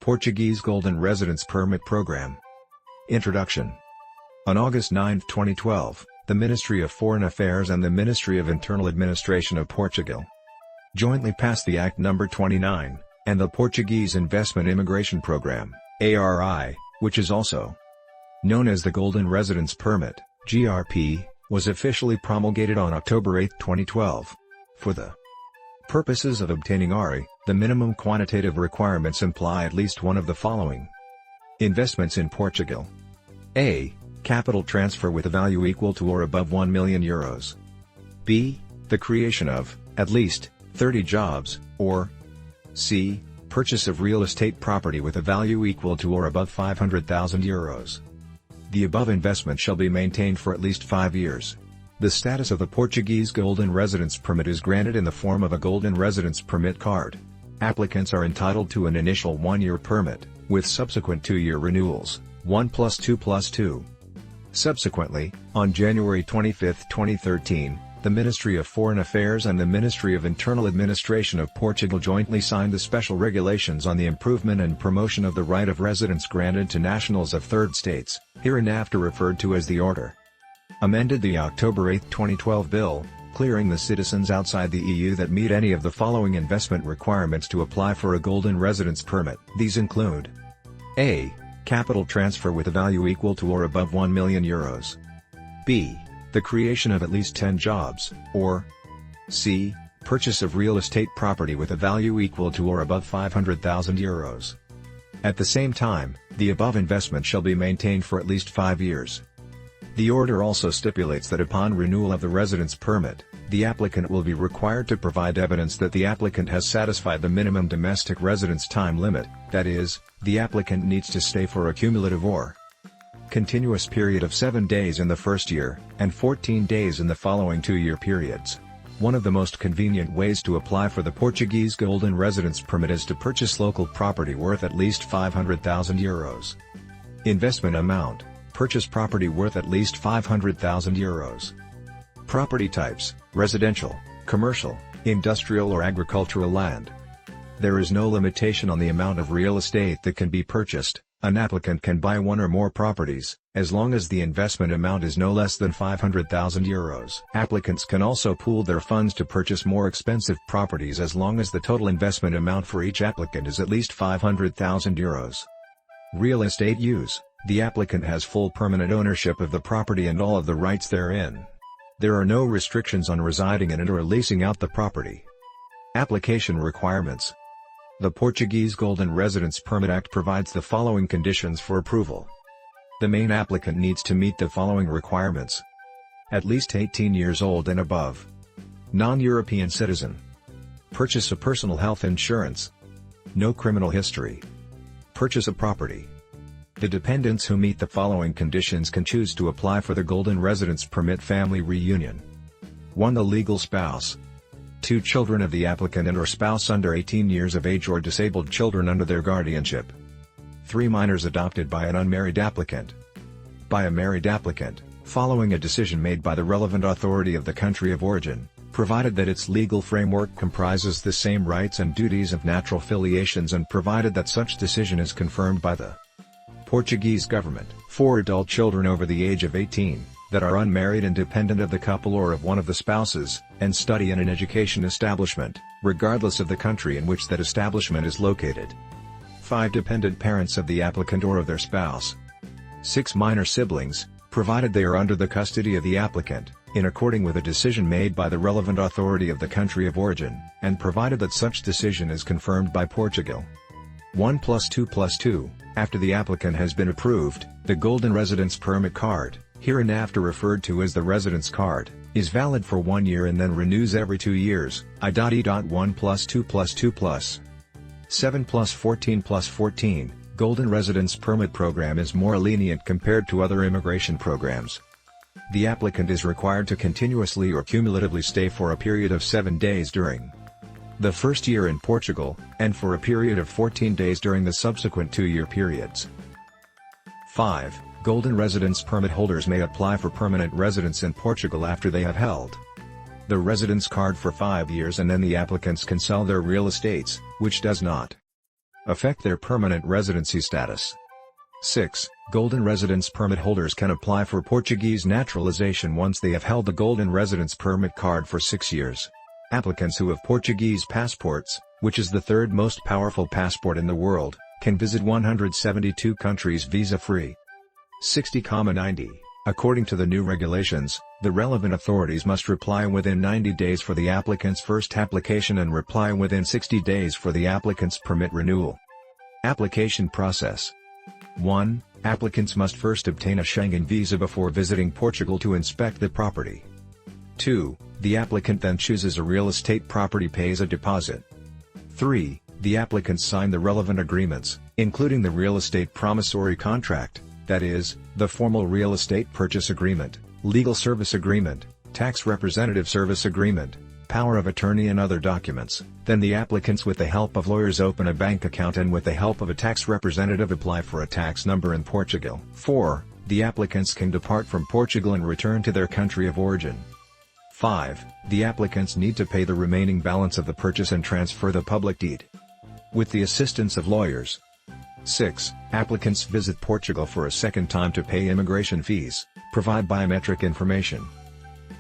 Portuguese Golden Residence Permit Program. Introduction. On August 9, 2012, the Ministry of Foreign Affairs and the Ministry of Internal Administration of Portugal jointly passed the Act No. 29, and the Portuguese Investment Immigration Program, ARI, which is also known as the Golden Residence Permit, GRP, was officially promulgated on October 8, 2012. For the purposes of obtaining ARI, the minimum quantitative requirements imply at least one of the following investments in Portugal. A. Capital transfer with a value equal to or above €1 million. B. The creation of, at least, 30 jobs, or C. Purchase of real estate property with a value equal to or above €500,000. The above investment shall be maintained for at least 5 years. The status of the Portuguese Golden Residence Permit is granted in the form of a Golden Residence Permit card. Applicants are entitled to an initial 1-year permit, with subsequent 2-year renewals, 1+2+2. Subsequently, on January 25, 2013, the Ministry of Foreign Affairs and the Ministry of Internal Administration of Portugal jointly signed the Special Regulations on the Improvement and Promotion of the Right of Residence granted to nationals of third states, hereinafter referred to as the Order. Amended the October 8, 2012 Bill, clearing the citizens outside the EU that meet any of the following investment requirements to apply for a Golden Residence Permit. These include: A. Capital transfer with a value equal to or above €1 million. B. The creation of at least 10 jobs, or C. Purchase of real estate property with a value equal to or above €500,000. At the same time, the above investment shall be maintained for at least 5 years. The order also stipulates that upon renewal of the residence permit, the applicant will be required to provide evidence that the applicant has satisfied the minimum domestic residence time limit, that is, the applicant needs to stay for a cumulative or continuous period of 7 days in the first year, and 14 days in the following 2-year periods. One of the most convenient ways to apply for the Portuguese Golden Residence Permit is to purchase local property worth at least €500,000. Investment amount: purchase property worth at least €500,000. Property types: residential, commercial, industrial or agricultural land. There is no limitation on the amount of real estate that can be purchased. An applicant can buy one or more properties, as long as the investment amount is no less than €500,000. Applicants can also pool their funds to purchase more expensive properties as long as the total investment amount for each applicant is at least €500,000. Real estate use: the applicant has full permanent ownership of the property and all of the rights therein. There are no restrictions on residing in it or leasing out the property. Application requirements: the Portuguese Golden Residence Permit Act provides the following conditions for approval. The main applicant needs to meet the following requirements: at least 18 years old and above, non-European citizen, purchase of personal health insurance, no criminal history, purchase of property. The dependents who meet the following conditions can choose to apply for the Golden Residence Permit: family reunion. 1. The legal spouse. 2. Children of the applicant and or spouse under 18 years of age or disabled children under their guardianship. 3. Minors adopted by an unmarried applicant. By a married applicant, following a decision made by the relevant authority of the country of origin, provided that its legal framework comprises the same rights and duties of natural filiations and provided that such decision is confirmed by the Portuguese government. 4. Adult children over the age of 18, that are unmarried and dependent of the couple or of one of the spouses, and study in an education establishment, regardless of the country in which that establishment is located. 5. Dependent parents of the applicant or of their spouse. 6. Minor siblings, provided they are under the custody of the applicant, in according with a decision made by the relevant authority of the country of origin, and provided that such decision is confirmed by Portugal. 1+2+2, after the applicant has been approved, the Golden Residence Permit card, hereinafter referred to as the residence card, is valid for 1 year and then renews every 2 years. I.E.1+2+2+. 7+14+14, Golden Residence Permit Program is more lenient compared to other immigration programs. The applicant is required to continuously or cumulatively stay for a period of 7 days during the first year in Portugal, and for a period of 14 days during the subsequent 2-year periods. 5. Golden Residence Permit holders may apply for permanent residence in Portugal after they have held the residence card for 5 years, and then the applicants can sell their real estates, which does not affect their permanent residency status. 6. Golden residence permit holders can apply for Portuguese naturalization once they have held the golden residence permit card for 6 years. Applicants who have Portuguese passports, which is the third most powerful passport in the world, can visit 172 countries visa-free. 60,90. According to the new regulations, the relevant authorities must reply within 90 days for the applicant's first application and reply within 60 days for the applicant's permit renewal. Application process. 1. Applicants must first obtain a Schengen visa before visiting Portugal to inspect the property. 2. The applicant then chooses a real estate property, pays a deposit. 3. The applicants sign the relevant agreements, including the real estate promissory contract, that is, the formal real estate purchase agreement, legal service agreement, tax representative service agreement, power of attorney and other documents. Then the applicants with the help of lawyers open a bank account and with the help of a tax representative apply for a tax number in Portugal. 4. The applicants can depart from Portugal and return to their country of origin. 5. The applicants need to pay the remaining balance of the purchase and transfer the public deed, with the assistance of lawyers. 6. Applicants visit Portugal for a second time to pay immigration fees, provide biometric information,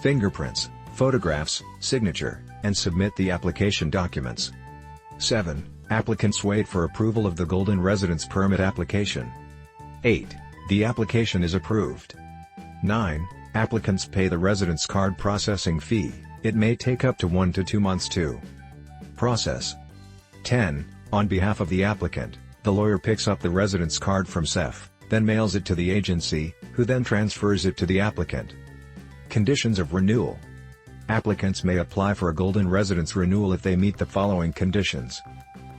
fingerprints, photographs, signature, and submit the application documents. 7. Applicants wait for approval of the Golden Residence Permit application. 8. The application is approved. 9. Applicants pay the residence card processing fee. It may take up to 1 to 2 months to process. 10. On behalf of the applicant, the lawyer picks up the residence card from CEF, then mails it to the agency, who then transfers it to the applicant. Conditions of renewal. Applicants may apply for a golden residence renewal if they meet the following conditions.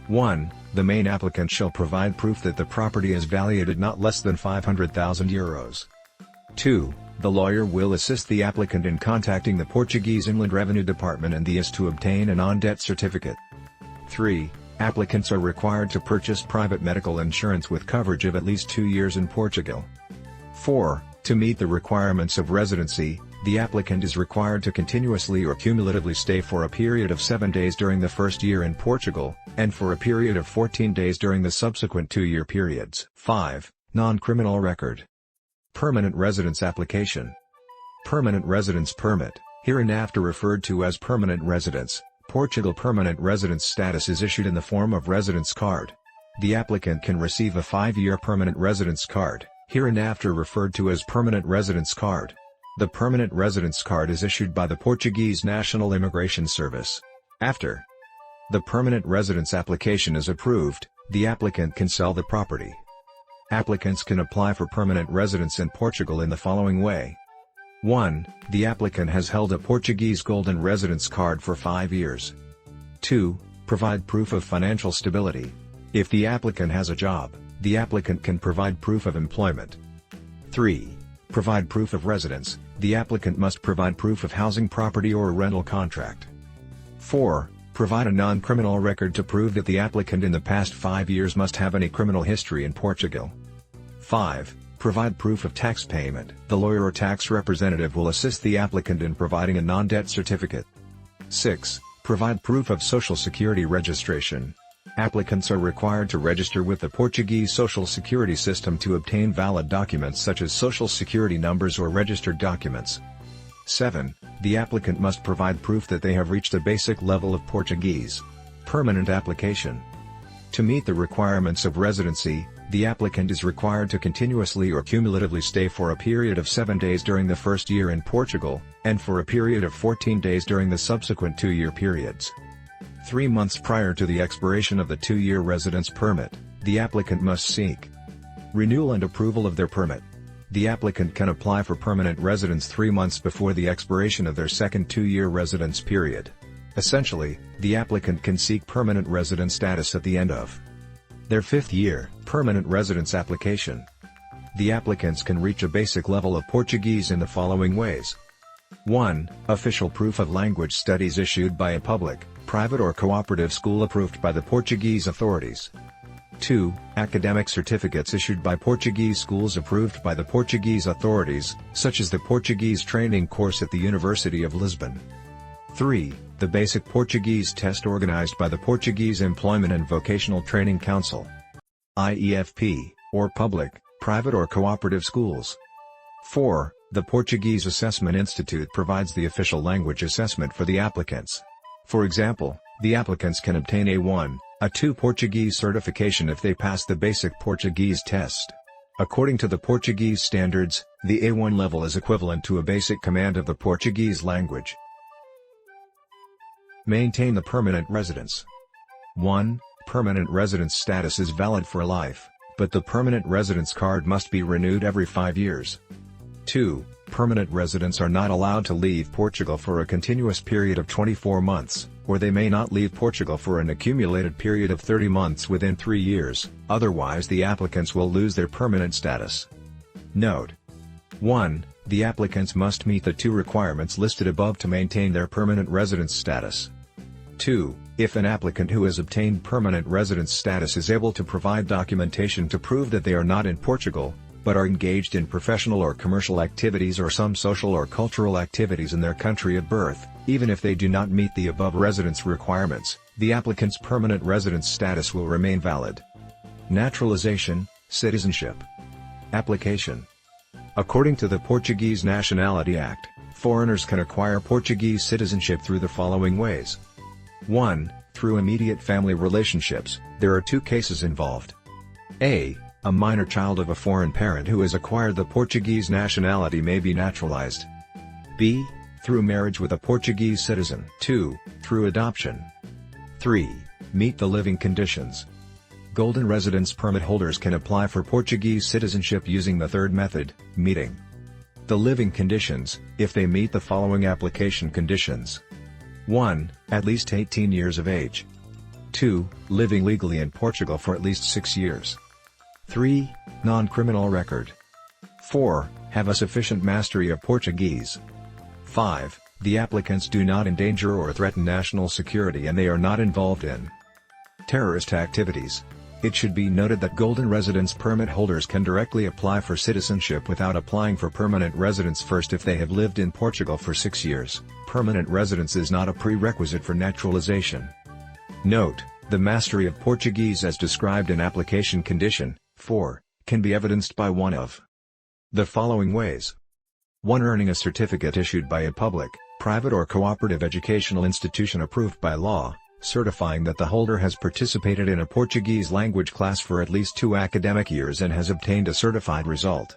1. The main applicant shall provide proof that the property is valued at not less than €500,000. 2. The lawyer will assist the applicant in contacting the Portuguese Inland Revenue Department and the IS to obtain a non-debt certificate. 3. Applicants are required to purchase private medical insurance with coverage of at least 2 years in Portugal. 4. To meet the requirements of residency, the applicant is required to continuously or cumulatively stay for a period of 7 days during the first year in Portugal, and for a period of 14 days during the subsequent 2-year periods. 5. Non-criminal record. Permanent residence application. Permanent residence permit, hereinafter referred to as permanent residence. Portugal permanent residence status is issued in the form of residence card. The applicant can receive a 5-year permanent residence card, hereinafter referred to as permanent residence card. The permanent residence card is issued by the Portuguese National Immigration Service. After the permanent residence application is approved, the applicant can sell the property. Applicants can apply for permanent residence in Portugal in the following way. 1. The applicant has held a Portuguese golden residence card for 5 years. 2. Provide proof of financial stability. If the applicant has a job, the applicant can provide proof of employment. 3. Provide proof of residence. The applicant must provide proof of housing property or a rental contract. 4. Provide a non-criminal record to prove that the applicant in the past 5 years must have any criminal history in Portugal. 5. Provide proof of tax payment. The lawyer or tax representative will assist the applicant in providing a non-debt certificate. 6. Provide proof of Social Security registration. Applicants are required to register with the Portuguese Social Security system to obtain valid documents such as Social Security numbers or registered documents. 7. The applicant must provide proof that they have reached a basic level of Portuguese. Permanent application. To meet the requirements of residency, the applicant is required to continuously or cumulatively stay for a period of 7 days during the first year in Portugal, and for a period of 14 days during the subsequent 2-year periods. 3 months prior to the expiration of the 2-year residence permit, the applicant must seek renewal and approval of their permit. The applicant can apply for permanent residence 3 months before the expiration of their second 2-year residence period. Essentially, the applicant can seek permanent residence status at the end of their 5th year. Permanent residence application. The applicants can reach a basic level of Portuguese in the following ways. 1. Official proof of language studies issued by a public, private or cooperative school approved by the Portuguese authorities. 2. Academic certificates issued by Portuguese schools approved by the Portuguese authorities, such as the Portuguese training course at the University of Lisbon. 3. The Basic Portuguese Test organized by the Portuguese Employment and Vocational Training Council (IEFP), or public, private or cooperative schools. 4. The Portuguese Assessment Institute provides the official language assessment for the applicants. For example, the applicants can obtain A1, A2 Portuguese certification if they pass the Basic Portuguese Test. According to the Portuguese standards, the A1 level is equivalent to a basic command of the Portuguese language. Maintain the permanent residence. 1. Permanent residence status is valid for life, but the permanent residence card must be renewed every 5 years. 2. Permanent residents are not allowed to leave Portugal for a continuous period of 24 months, or they may not leave Portugal for an accumulated period of 30 months within 3 years, otherwise the applicants will lose their permanent status. Note: 1. The applicants must meet the 2 requirements listed above to maintain their permanent residence status. 2. If an applicant who has obtained permanent residence status is able to provide documentation to prove that they are not in Portugal, but are engaged in professional or commercial activities or some social or cultural activities in their country of birth, even if they do not meet the above residence requirements, the applicant's permanent residence status will remain valid. Naturalization, citizenship. Application. According to the Portuguese Nationality Act, foreigners can acquire Portuguese citizenship through the following ways. 1. Through immediate family relationships. There are 2 cases involved. A minor child of a foreign parent who has acquired the Portuguese nationality may be naturalized. B. Through marriage with a Portuguese citizen. 2. Through adoption. 3. Meet the living conditions. Golden residence permit holders can apply for Portuguese citizenship using the third method, meeting the living conditions, if they meet the following application conditions. 1. At least 18 years of age. 2. Living legally in Portugal for at least 6 years. 3. Non-criminal record. 4. Have a sufficient mastery of Portuguese. 5. The applicants do not endanger or threaten national security and they are not involved in terrorist activities. It should be noted that golden residence permit holders can directly apply for citizenship without applying for permanent residence first if they have lived in Portugal for 6 years. Permanent residence is not a prerequisite for naturalization. Note: the mastery of Portuguese as described in application condition 4 can be evidenced by one of the following ways. 1. Earning a certificate issued by a public, private or cooperative educational institution approved by law, certifying that the holder has participated in a Portuguese language class for at least 2 academic years and has obtained a certified result.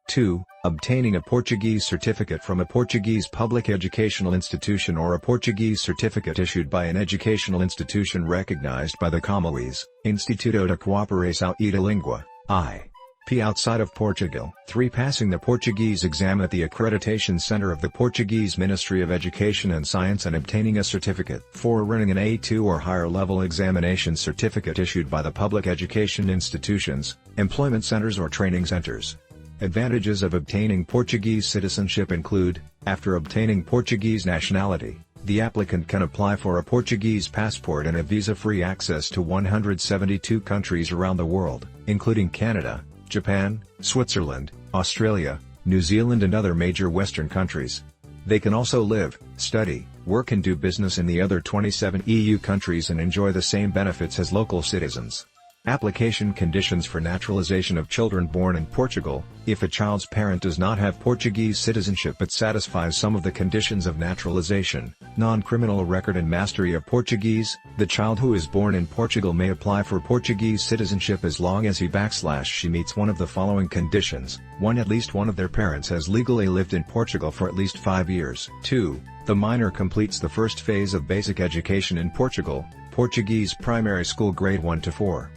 2. Obtaining a Portuguese certificate from a Portuguese public educational institution or a Portuguese certificate issued by an educational institution recognized by the Commonwealth Instituto de Cooperação e da Língua, IP outside of Portugal. 3. Passing the Portuguese exam at the Accreditation Center of the Portuguese Ministry of Education and Science and obtaining a certificate. 4. Running an A2 or higher level examination certificate issued by the public education institutions, employment centers or training centers. Advantages of obtaining Portuguese citizenship include: after obtaining Portuguese nationality, the applicant can apply for a Portuguese passport and a visa-free access to 172 countries around the world, including Canada, Japan, Switzerland, Australia, New Zealand and other major Western countries. They can also live, study, work and do business in the other 27 EU countries and enjoy the same benefits as local citizens. Application conditions for naturalization of children born in Portugal. If a child's parent does not have Portuguese citizenship but satisfies some of the conditions of naturalization, non-criminal record and mastery of Portuguese, the child who is born in Portugal may apply for Portuguese citizenship as long as he/she meets one of the following conditions. 1. At least one of their parents has legally lived in Portugal for at least 5 years. 2. The minor completes the first phase of basic education in Portugal, Portuguese primary school grade 1 to 4.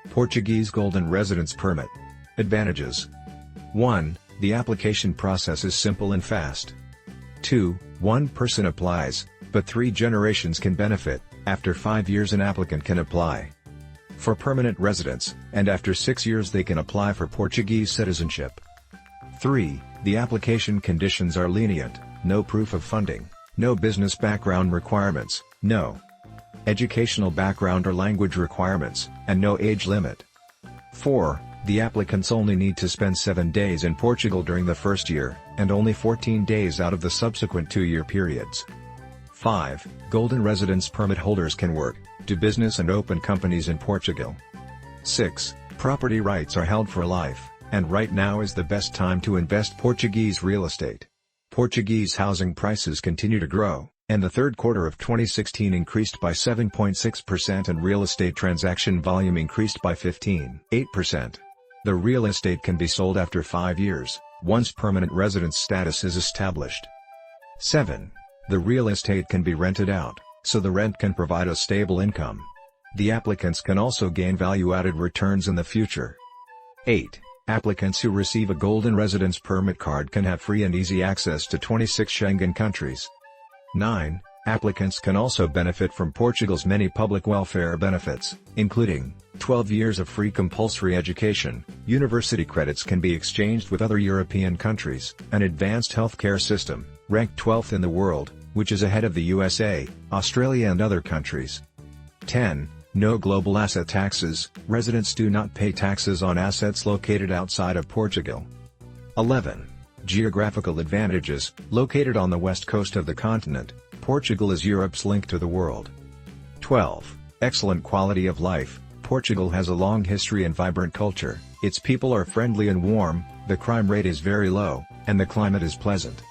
Portuguese Golden Residence Permit. Advantages. 1. The application process is simple and fast. 2. One person applies, but 3 generations can benefit. After 5 years an applicant can apply for permanent residence, and after 6 years they can apply for Portuguese citizenship. 3. The application conditions are lenient: no proof of funding, no business background requirements, no educational background or language requirements, and no age limit. 4. The applicants only need to spend 7 days in Portugal during the first year, and only 14 days out of the subsequent 2-year periods. 5. Golden residence permit holders can work, do business and open companies in Portugal. 6. Property rights are held for life, and right now is the best time to invest Portuguese real estate. Portuguese housing prices continue to grow, and the third quarter of 2016 increased by 7.6% and real estate transaction volume increased by 15.8%. The real estate can be sold after 5 years, once permanent residence status is established. 7. The real estate can be rented out, so the rent can provide a stable income. The applicants can also gain value-added returns in the future. 8. Applicants who receive a Golden Residence Permit card can have free and easy access to 26 Schengen countries. 9. Applicants can also benefit from Portugal's many public welfare benefits, including 12 years of free compulsory education, university credits can be exchanged with other European countries, an advanced healthcare system, ranked 12th in the world, which is ahead of the USA, Australia and other countries. 10. No global asset taxes, residents do not pay taxes on assets located outside of Portugal. 11. Geographical advantages, located on the west coast of the continent, Portugal is Europe's link to the world. 12. Excellent quality of life, Portugal has a long history and vibrant culture, its people are friendly and warm, the crime rate is very low, and the climate is pleasant.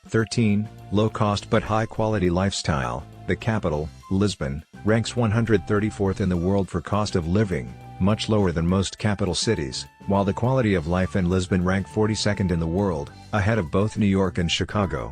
13. Low cost but high quality lifestyle, the capital, Lisbon, ranks 134th in the world for cost of living, much lower than most capital cities, while the quality of life in Lisbon rank 42nd in the world, ahead of both New York and Chicago.